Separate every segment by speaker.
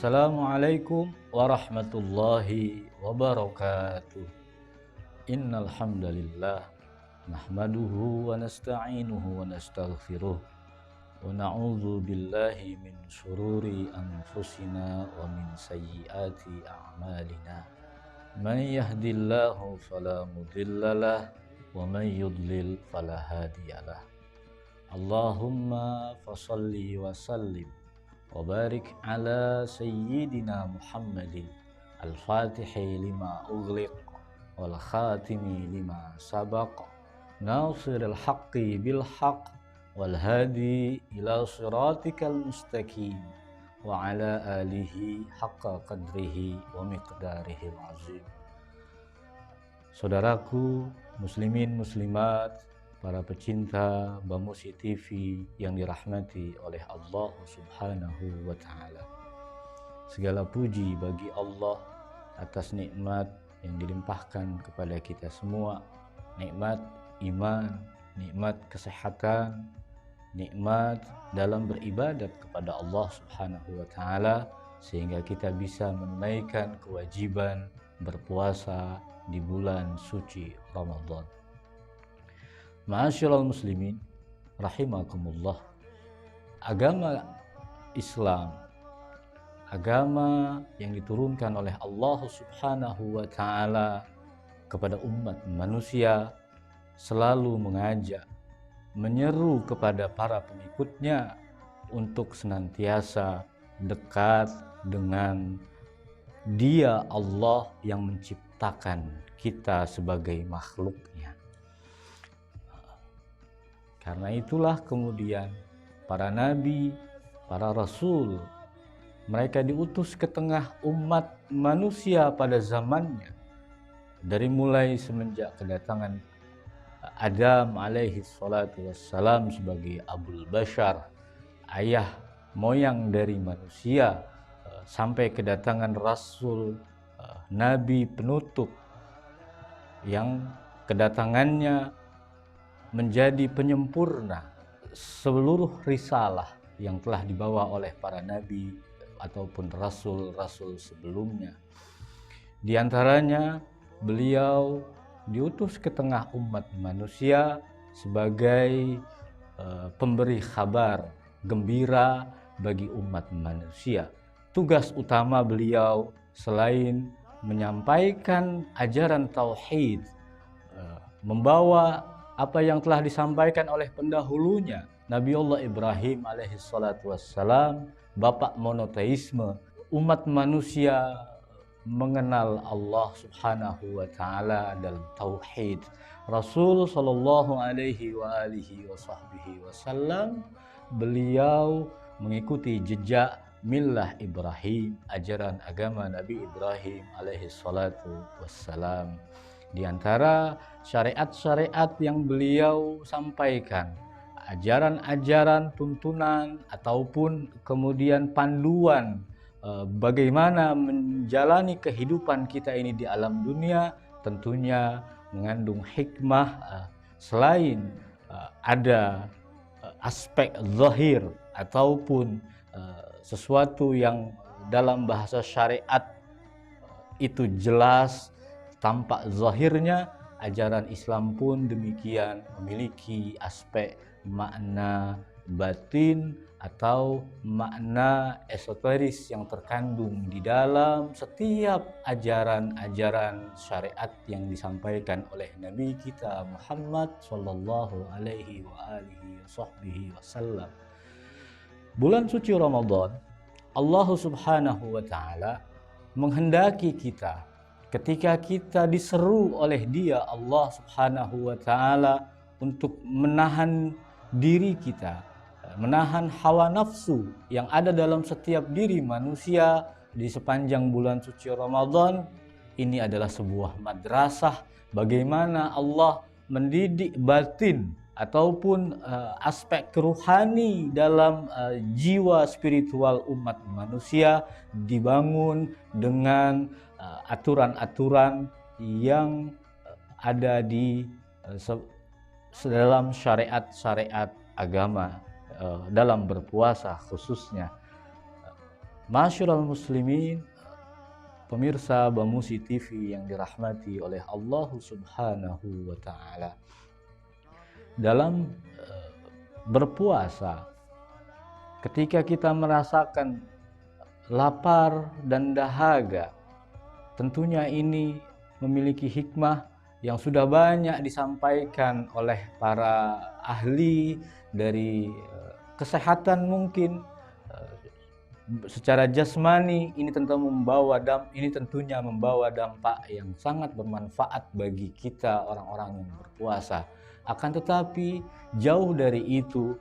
Speaker 1: Assalamualaikum warahmatullahi wabarakatuh. Innal hamdalillah nahmaduhu wa nasta'inuhu wa nastaghfiruh wa na'udzu billahi min syururi anfusina wa min sayyiati a'malina. Man yahdihillahu fala mudhillalah wa man yudlil fala hadiyalah. Allahumma fashalli wa sallim wa barik ala sayyidina Muhammadin al-fatihi lima ughliq wal khatimi lima sabaq nasiril haqqi bil haqq wal hadi ila siratikal mustaqim wa ala alihi haqqa qadrihi wa miqdarihil azim. Saudaraku muslimin muslimat, para pecinta Bamusi TV yang dirahmati oleh Allah Subhanahu wa Ta'ala. Segala puji bagi Allah atas nikmat yang dilimpahkan kepada kita semua, nikmat iman, nikmat kesehatan, nikmat dalam beribadat kepada Allah Subhanahu wa Ta'ala, sehingga kita bisa menunaikan kewajiban berpuasa di bulan suci Ramadan. Ma'asyiral muslimin rahimakumullah, agama Islam, agama yang diturunkan oleh Allah Subhanahu wa Ta'ala kepada umat manusia, selalu mengajak, menyeru kepada para pengikutnya untuk senantiasa dekat dengan Dia, Allah yang menciptakan kita sebagai makhluknya. Karena itulah kemudian para nabi, para rasul, mereka diutus ke tengah umat manusia pada zamannya. Dari mulai semenjak kedatangan Adam alaihi salatu wassalam sebagai Abul Bashar, ayah moyang dari manusia, sampai kedatangan Rasul, Nabi penutup yang kedatangannya menjadi penyempurna seluruh risalah yang telah dibawa oleh para nabi ataupun rasul-rasul sebelumnya. Di antaranya beliau diutus ke tengah umat manusia sebagai pemberi kabar gembira bagi umat manusia. Tugas utama beliau selain menyampaikan ajaran tauhid, membawa apa yang telah disampaikan oleh pendahulunya, Nabiullah Ibrahim alaihi salatu wassalam, bapak monoteisme, umat manusia mengenal Allah Subhanahu wa Ta'ala dalam tauhid. Rasul sallallahu alaihi wa alihi wasallam, beliau mengikuti jejak millah Ibrahim, ajaran agama Nabi Ibrahim alaihi salatu wassalam. Di antara syariat-syariat yang beliau sampaikan, ajaran-ajaran tuntunan ataupun kemudian panduan bagaimana menjalani kehidupan kita ini di alam dunia, tentunya mengandung hikmah. Selain ada aspek zahir ataupun sesuatu yang dalam bahasa syariat itu jelas tampak zahirnya, ajaran Islam pun demikian memiliki aspek makna batin atau makna esoteris yang terkandung di dalam setiap ajaran-ajaran syariat yang disampaikan oleh Nabi kita Muhammad sallallahu alaihi wa alihi wasallam. Bulan suci Ramadan, Allah Subhanahu wa Ta'ala menghendaki kita, ketika kita diseru oleh Dia, Allah Subhanahu wa Ta'ala, untuk menahan diri kita, menahan hawa nafsu yang ada dalam setiap diri manusia di sepanjang bulan suci Ramadan. Ini adalah sebuah madrasah bagaimana Allah mendidik batin ataupun aspek keruhani dalam jiwa spiritual umat manusia, dibangun dengan aturan-aturan yang ada di dalam syariat-syariat agama, dalam berpuasa khususnya. Masyiral muslimin, pemirsa Bamusi TV yang dirahmati oleh Allah Subhanahu wa taala. Dalam berpuasa, ketika kita merasakan lapar dan dahaga, tentunya ini memiliki hikmah yang sudah banyak disampaikan oleh para ahli dari kesehatan. Mungkin secara jasmani ini tentunya membawa dampak yang sangat bermanfaat bagi kita orang-orang yang berpuasa. Akan tetapi jauh dari itu,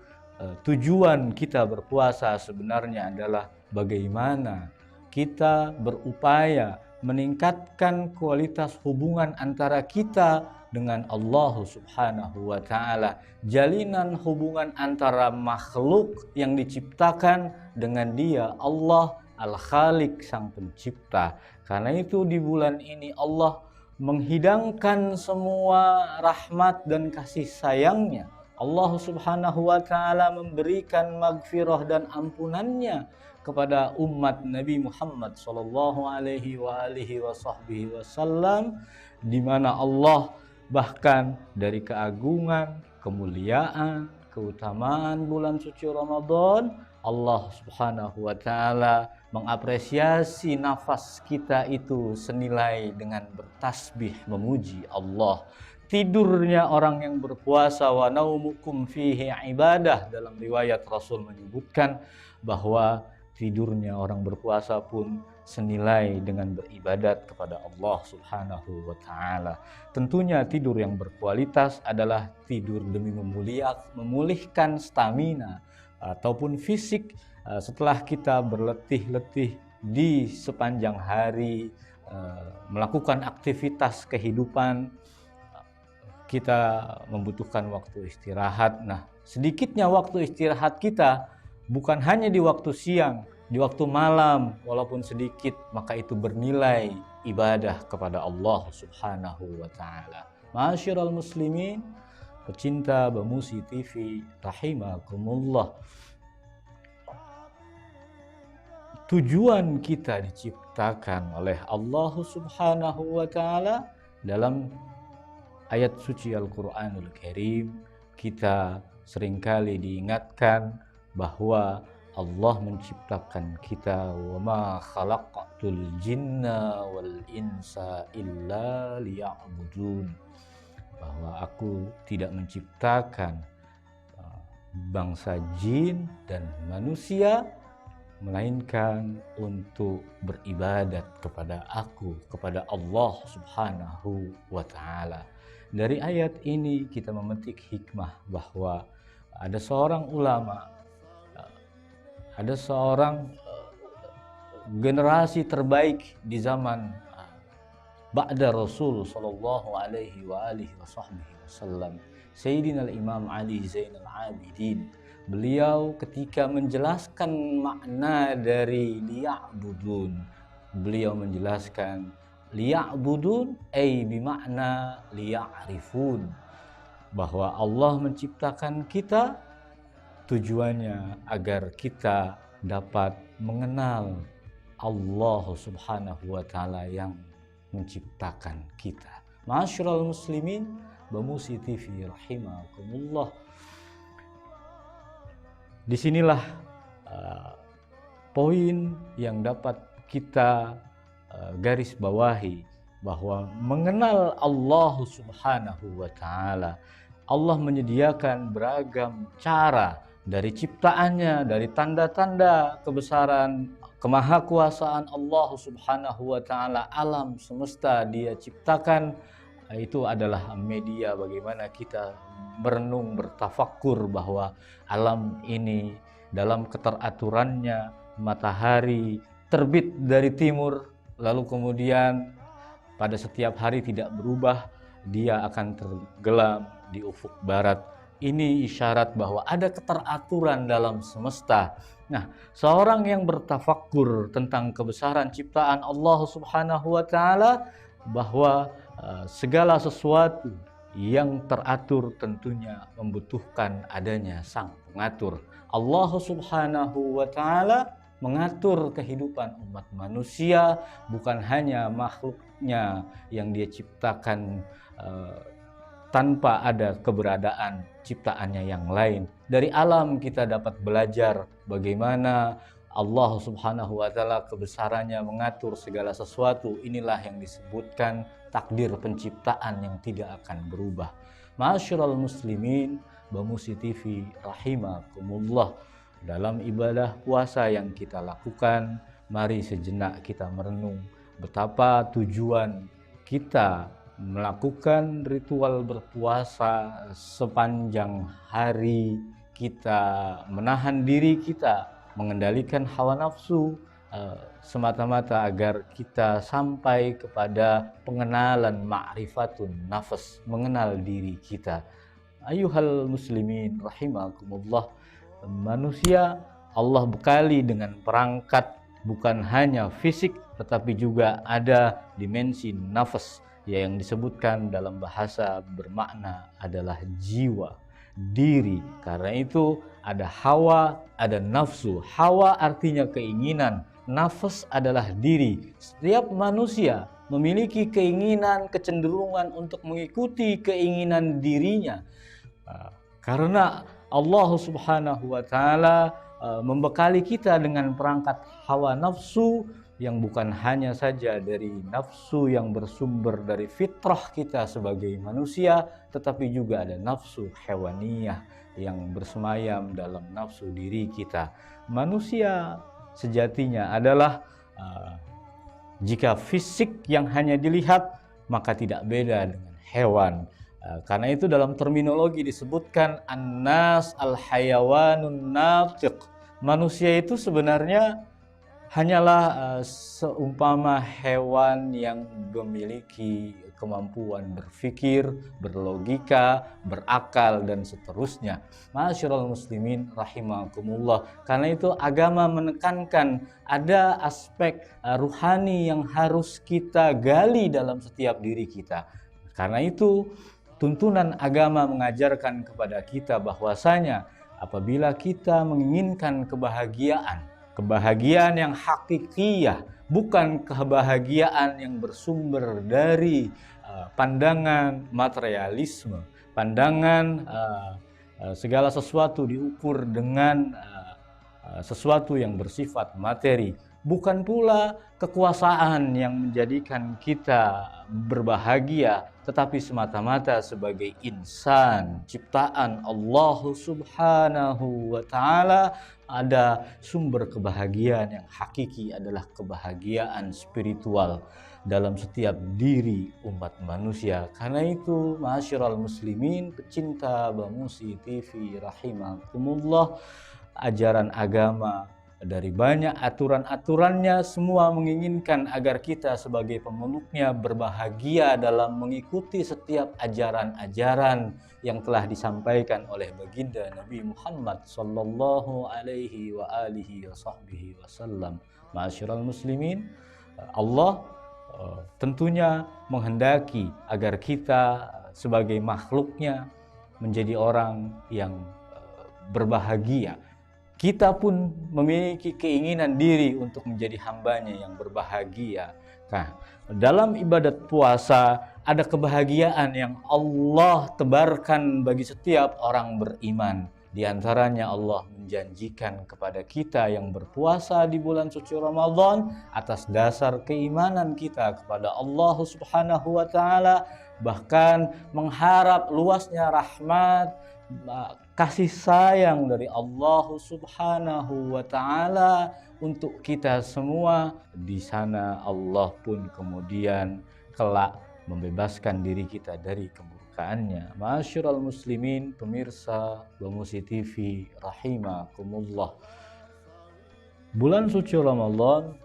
Speaker 1: tujuan kita berpuasa sebenarnya adalah bagaimana kita berupaya meningkatkan kualitas hubungan antara kita dengan Allah Subhanahu wa taala. Jalinan hubungan antara makhluk yang diciptakan dengan Dia, Allah Al-Khaliq, Sang Pencipta. Karena itu di bulan ini Allah menghidangkan semua rahmat dan kasih sayangnya. Allah Subhanahu wa taala memberikan maghfirah dan ampunannya kepada umat Nabi Muhammad sallallahu alaihi wasallam, di mana Allah bahkan dari keagungan, kemuliaan, keutamaan bulan suci Ramadan, Allah Subhanahu wa taala mengapresiasi nafas kita itu senilai dengan bertasbih memuji Allah. Tidurnya orang yang berpuasa, wa naumukum fihi ibadah, dalam riwayat Rasul menyebutkan bahwa tidurnya orang berpuasa pun senilai dengan beribadat kepada Allah Subhanahu wa taala. Tentunya tidur yang berkualitas adalah tidur demi memulihkan stamina ataupun fisik setelah kita berletih-letih di sepanjang hari melakukan aktivitas kehidupan. Kita membutuhkan waktu istirahat. Nah, sedikitnya waktu istirahat kita bukan hanya di waktu siang, di waktu malam, walaupun sedikit, maka itu bernilai ibadah kepada Allah Subhanahu wa taala. Masyiral muslimin, pecinta Bamusi TV rahimakumullah. Tujuan kita diciptakan oleh Allah Subhanahu wa taala. Dalam ayat suci Al-Quranul Karim, kita seringkali diingatkan bahwa Allah menciptakan kita, wa ma khalaqatul jinna wal insa illa liya'budun, bahwa aku tidak menciptakan bangsa jin dan manusia melainkan untuk beribadat kepada aku, kepada Allah Subhanahu wa taala. Dari ayat ini kita memetik hikmah bahwa ada seorang ulama, ada seorang generasi terbaik di zaman ba'da Rasul sallallahu alaihi wasallam, Sayyidina Imam Ali Zainal Abidin. Beliau ketika menjelaskan makna dari liya'budun, beliau menjelaskan liya'budun ay bimakna liya'rifun, bahwa Allah menciptakan kita tujuannya agar kita dapat mengenal Allah Subhanahu wa taala yang menciptakan kita. Masyiral muslimin, Bamusi TV rahimakumullah. Disinilah poin yang dapat kita garis bawahi, bahwa mengenal Allah Subhanahu wa taala, Allah menyediakan beragam cara dari ciptaannya, dari tanda-tanda kebesaran kemahakuasaan Allah Subhanahu wa taala. Alam semesta Dia ciptakan, itu adalah media bagaimana kita merenung, bertafakkur bahwa alam ini dalam keteraturannya, matahari terbit dari timur, lalu kemudian pada setiap hari tidak berubah, dia akan tenggelam di ufuk barat. Ini isyarat bahwa ada keteraturan dalam semesta. Nah, seorang yang bertafakkur tentang kebesaran ciptaan Allah Subhanahu wa taala, bahwa segala sesuatu yang teratur tentunya membutuhkan adanya sang pengatur. Allah Subhanahu wa taala mengatur kehidupan umat manusia, bukan hanya makhluknya yang dia ciptakan tanpa ada keberadaan ciptaannya yang lain. Dari alam kita dapat belajar bagaimana Allah Subhanahu wa Ta'ala kebesarannya mengatur segala sesuatu. Inilah yang disebutkan takdir penciptaan yang tidak akan berubah. Ma'asyiral muslimin, Bamusi TV rahimakumullah. Dalam ibadah puasa yang kita lakukan, mari sejenak kita merenung betapa tujuan kita melakukan ritual berpuasa sepanjang hari, kita menahan diri kita, mengendalikan hawa nafsu semata-mata agar kita sampai kepada pengenalan ma'rifatun nafas, mengenal diri kita. Ayuhal muslimin rahimakumullah, manusia Allah bekali dengan perangkat bukan hanya fisik tetapi juga ada dimensi nafas yang disebutkan dalam bahasa bermakna adalah jiwa, diri. Karena itu ada hawa, ada nafsu. Hawa artinya keinginan, nafas adalah diri. Setiap manusia memiliki keinginan, kecenderungan untuk mengikuti keinginan dirinya. Karena Allah Subhanahu wa Ta'ala membekali kita dengan perangkat hawa nafsu yang bukan hanya saja dari nafsu yang bersumber dari fitrah kita sebagai manusia, tetapi juga ada nafsu hewaniyah yang bersemayam dalam nafsu diri kita. Manusia sejatinya adalah jika fisik yang hanya dilihat maka tidak beda dengan hewan. Karena itu dalam terminologi disebutkan an-nas al-hayawanun natiq. Manusia itu sebenarnya hanyalah seumpama hewan yang memiliki kemampuan berpikir, berlogika, berakal, dan seterusnya. Ma'asyiral muslimin rahimakumullah. Karena itu agama menekankan ada aspek ruhani yang harus kita gali dalam setiap diri kita. Karena itu tuntunan agama mengajarkan kepada kita bahwasanya apabila kita menginginkan kebahagiaan yang hakikiyah, bukan kebahagiaan yang bersumber dari pandangan materialisme, pandangan segala sesuatu diukur dengan sesuatu yang bersifat materi, bukan pula kekuasaan yang menjadikan kita berbahagia, tetapi semata-mata sebagai insan ciptaan Allah Subhanahu wa Ta'ala. Ada sumber kebahagiaan yang hakiki adalah kebahagiaan spiritual dalam setiap diri umat manusia. Karena itu ma'asyiral muslimin, pecinta Bamusi TV rahimakumullah, ajaran agama dari banyak aturan-aturannya semua menginginkan agar kita sebagai pemeluknya berbahagia dalam mengikuti setiap ajaran-ajaran yang telah disampaikan oleh baginda Nabi Muhammad sallallahu alaihi wa alihi wa sahbihi wasallam. Ma'asyiral muslimin, Allah tentunya menghendaki agar kita sebagai makhluknya menjadi orang yang berbahagia. Kita pun memiliki keinginan diri untuk menjadi hambanya yang berbahagia. Nah, dalam ibadat puasa ada kebahagiaan yang Allah tebarkan bagi setiap orang beriman. Di antaranya Allah menjanjikan kepada kita yang berpuasa di bulan suci Ramadan atas dasar keimanan kita kepada Allah Subhanahu wa Ta'ala, bahkan mengharap luasnya rahmat, kasih sayang dari Allah Subhanahu wa Ta'ala untuk kita semua. Di sana Allah pun kemudian kelak membebaskan diri kita dari kemurkaannya. Ma'asyiral muslimin, pemirsa Bamusi TV rahimakumullah. Bulan suci Ramadan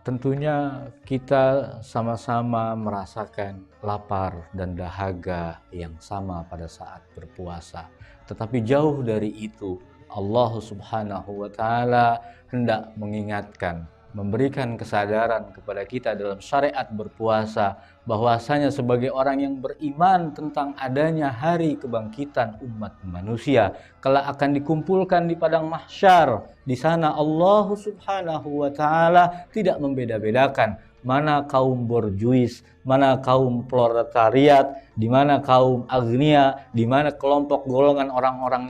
Speaker 1: tentunya kita sama-sama merasakan lapar dan dahaga yang sama pada saat berpuasa. Tetapi jauh dari itu, Allah Subhanahu wa Ta'ala hendak mengingatkan, memberikan kesadaran kepada kita dalam syariat berpuasa bahwasanya sebagai orang yang beriman tentang adanya hari kebangkitan umat manusia, kelak akan dikumpulkan di padang mahsyar. Di sana Allah Subhanahu wa taala tidak membeda-bedakan mana kaum borjuis, mana kaum proletariat, di mana kaum agnia, di mana kelompok golongan orang-orang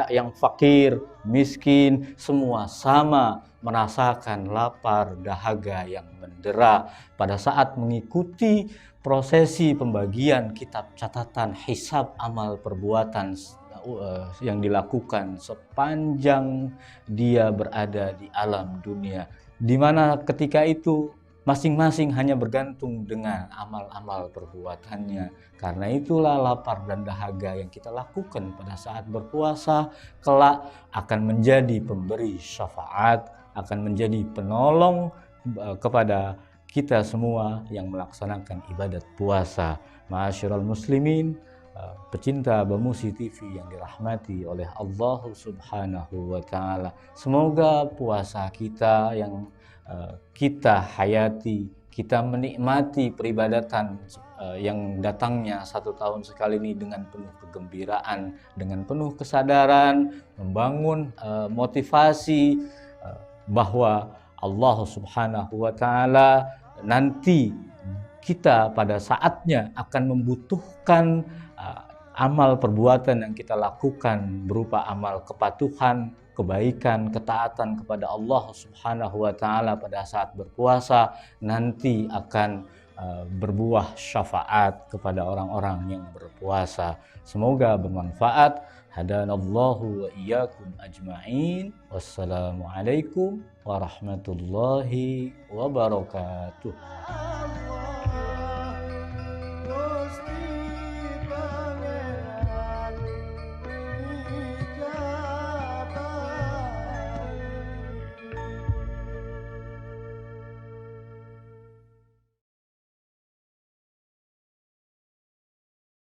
Speaker 1: yang fakir, miskin, semua sama merasakan lapar, dahaga yang mendera pada saat mengikuti prosesi pembagian kitab catatan hisab amal perbuatan yang dilakukan sepanjang dia berada di alam dunia, di mana ketika itu masing-masing hanya bergantung dengan amal-amal perbuatannya. Karena itulah lapar dan dahaga yang kita lakukan pada saat berpuasa kelak akan menjadi pemberi syafaat, akan menjadi penolong kepada kita semua yang melaksanakan ibadat puasa. Ma'asyiral muslimin, pecinta Bamusi TV yang dirahmati oleh Allah Subhanahu wa taala. Semoga puasa kita yang kita hayati, kita menikmati peribadatan yang datangnya 1 tahun sekali ini dengan penuh kegembiraan, dengan penuh kesadaran, membangun motivasi bahwa Allah Subhanahu wa taala nanti kita pada saatnya akan membutuhkan amal perbuatan yang kita lakukan berupa amal kepatuhan, kebaikan, ketaatan kepada Allah Subhanahu wa taala pada saat berpuasa nanti akan berbuah syafaat kepada orang-orang yang berpuasa. Semoga bermanfaat. Hadanallahu wa iyyakum ajma'in. Wassalamualaikum warahmatullahi wabarakatuh.